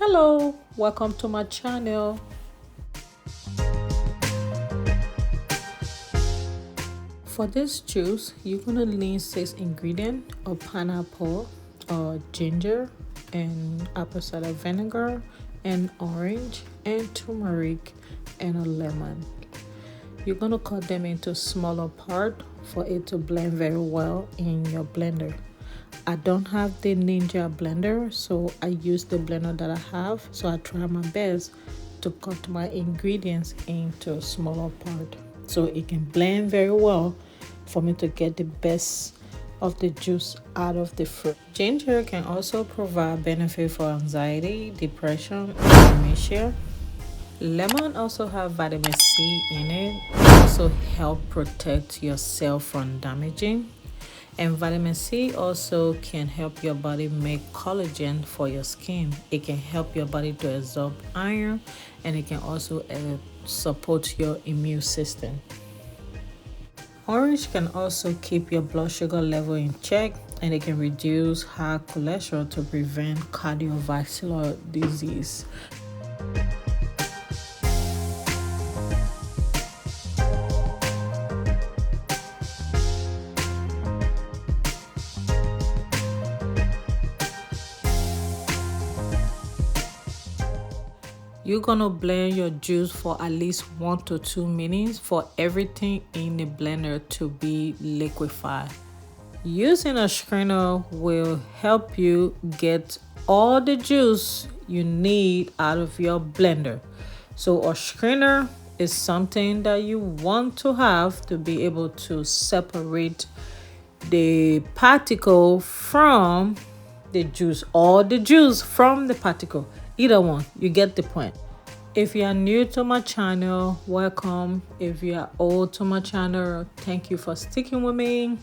Hello, welcome to my channel. For this juice, you're gonna need 6 ingredients: a pineapple, ginger, and apple cider vinegar, and orange, and turmeric, and a lemon. You're gonna cut them into smaller part for it to blend very well in your blender. I don't have the Ninja blender, so I use the blender that I have. So I try my best to cut my ingredients into a smaller part so it can blend very well for me to get the best of the juice out of the fruit. Ginger can also provide benefit for anxiety, depression, and dementia. Lemon also have vitamin C in it. It also help protect your cell from damaging. And vitamin C also can help your body make collagen for your skin. It can help your body to absorb iron, and it can also support your immune system. Orange can also keep your blood sugar level in check, and it can reduce high cholesterol to prevent cardiovascular disease. You're gonna blend your juice for at least 1 to 2 minutes for everything in the blender to be liquefied. Using a strainer will help you get all the juice you need out of your blender. So a strainer is something that you want to have to be able to separate the particle from the juice, or the juice from the particle. Either one, you get the point. If you are new to my channel, welcome. If you are old to my channel, thank you for sticking with me.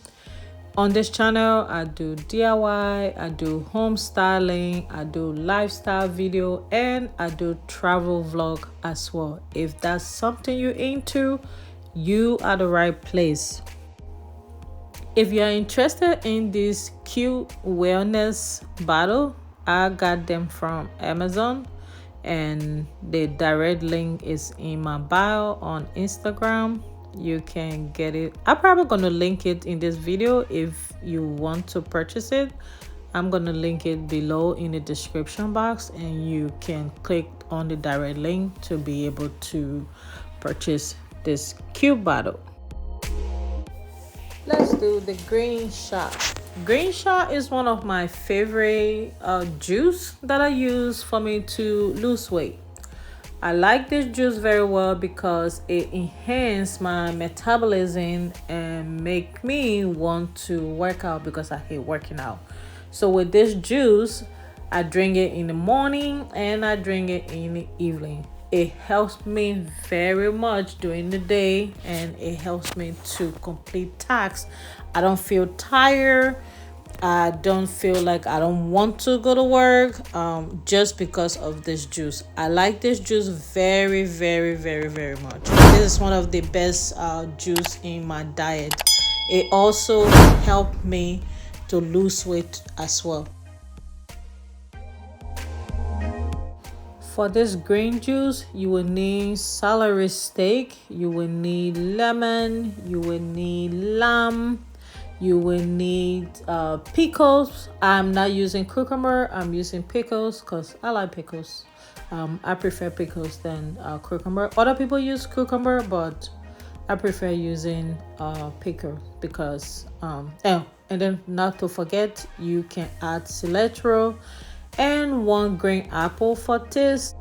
On this channel, I do DIY, I do home styling, I do lifestyle video, and I do travel vlog as well. If that's something you're into, you are the right place. If you're interested in this cute wellness bottle, I got them from Amazon, and the direct link is in my bio on Instagram. You can get it. I'm probably gonna link it in this video. If you want to purchase it, I'm gonna link it below in the description box, and you can click on the direct link to be able to purchase this cute bottle. Let's do the green shot. Green shot is one of my favorite juice that I use for me to lose weight. I like this juice very well because it enhances my metabolism and make me want to work out, because I hate working out. So with this juice, I drink it in the morning and I drink it in the evening. It helps me very much during the day, and it helps me to complete tasks. I don't feel tired. I don't feel like I don't want to go to work just because of this juice. I like this juice very, very, very, very much. This is one of the best juice in my diet. It also helped me to lose weight as well. For this green juice, you will need celery stick, you will need lemon, you will need lime, you will need pickles. I'm not using cucumber, I'm using pickles because I like pickles. I prefer pickles than cucumber. Other people use cucumber, but I prefer using pickle because and then not to forget, you can add cilantro and 1 green apple for taste.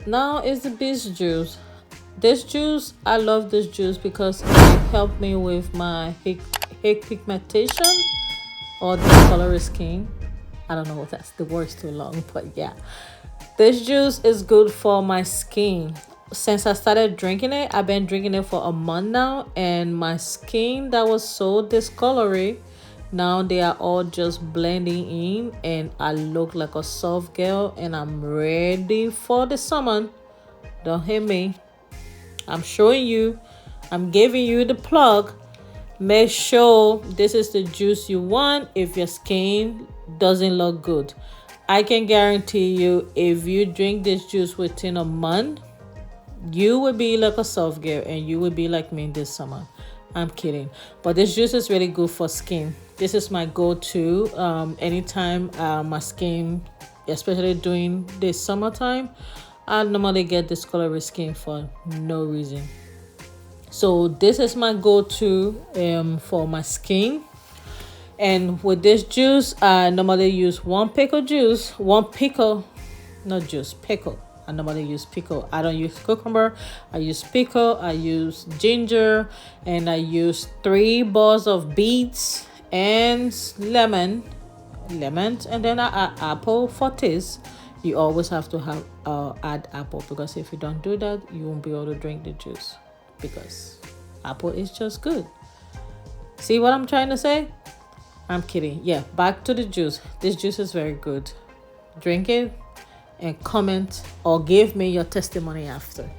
Now is the beet juice. This juice, I love this juice because it helped me with my hair pigmentation or discolored skin. I don't know if that's the word's too long, but yeah. This juice is good for my skin. Since I started drinking it, I've been drinking it for a month now, and my skin that was so discolored, now they are all just blending in, and I look like a soft girl, and I'm ready for the summer. Don't hit me. I'm showing you, I'm giving you the plug. Make sure this is the juice you want if your skin doesn't look good. I can guarantee you, if you drink this juice within a month, you will be like a soft girl and you will be like me this summer. I'm kidding. But this juice is really good for skin. This is my go-to anytime my skin, especially during the summertime, I normally get discolored skin for no reason. So this is my go-to for my skin. And with this juice, I normally use one pickle juice, one pickle, not juice, pickle. I normally use pickle. I don't use cucumber. I use pickle. I use ginger, and I use 3 balls of beets and lemon, and then I add apple for taste. You always have to have add apple, because if you don't do that, you won't be able to drink the juice, because apple is just good. See what I'm trying to say? I'm kidding. Yeah, back to the juice. This juice is very good. Drink it and comment or give me your testimony after.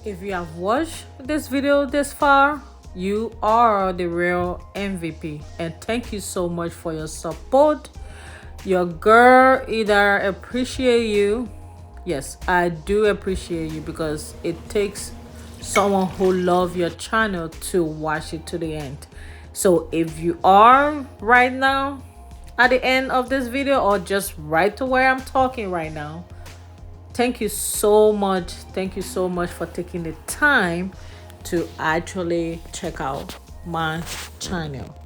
If you have watched this video this far, you are the real MVP. And thank you so much for your support. Your girl either appreciate you. Yes, I do appreciate you, because it takes someone who love your channel to watch it to the end. So if you are right now at the end of this video, or just right to where I'm talking right now, thank you so much. Thank you so much for taking the time to actually check out my channel.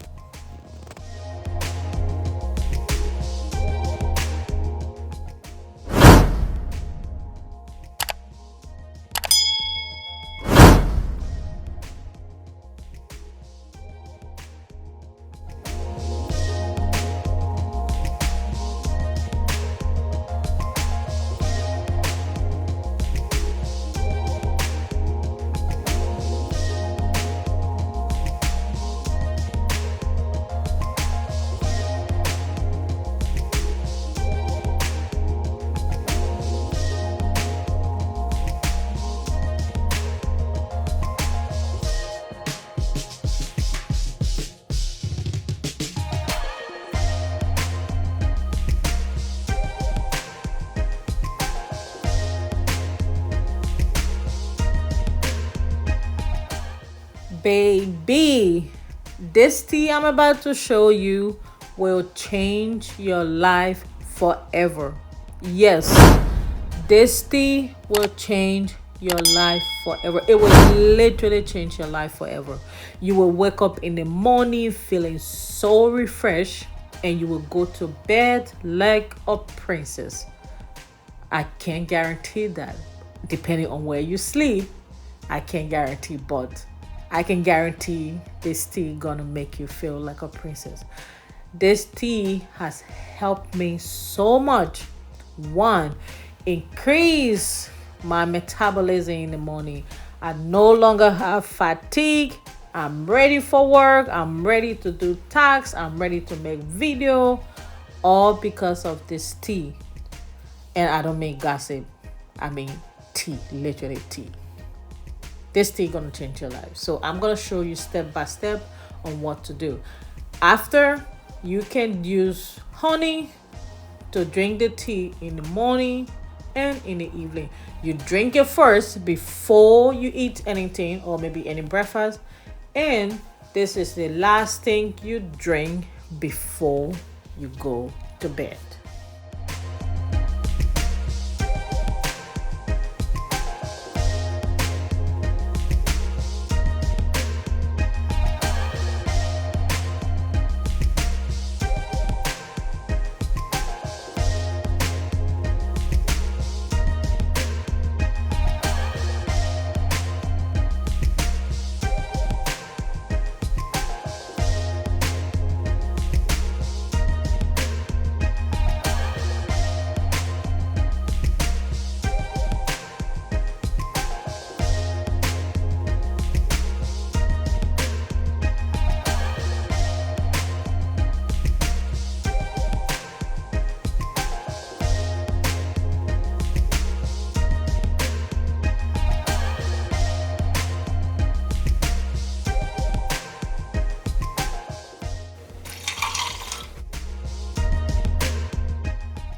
Baby, this tea I'm about to show you will change your life forever. Yes, this tea will change your life forever. It will literally change your life forever. You will wake up in the morning feeling so refreshed, and you will go to bed like a princess. I can't guarantee that, depending on where you sleep. I can't guarantee, but I can guarantee this tea gonna make you feel like a princess. This tea has helped me so much. One, increase my metabolism in the morning. I no longer have fatigue. I'm ready for work. I'm ready to do tasks. I'm ready to make video, all because of this tea. And I don't mean gossip. I mean tea, literally tea. This tea gonna change your life. So I'm gonna show you step by step on what to do. After, you can use honey to drink the tea in the morning and in the evening. You drink it first before you eat anything, or maybe any breakfast, and this is the last thing you drink before you go to bed.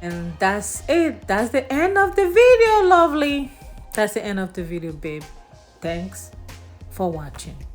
And that's it. That's the end of the video, lovely. That's the end of the video, babe. Thanks for watching.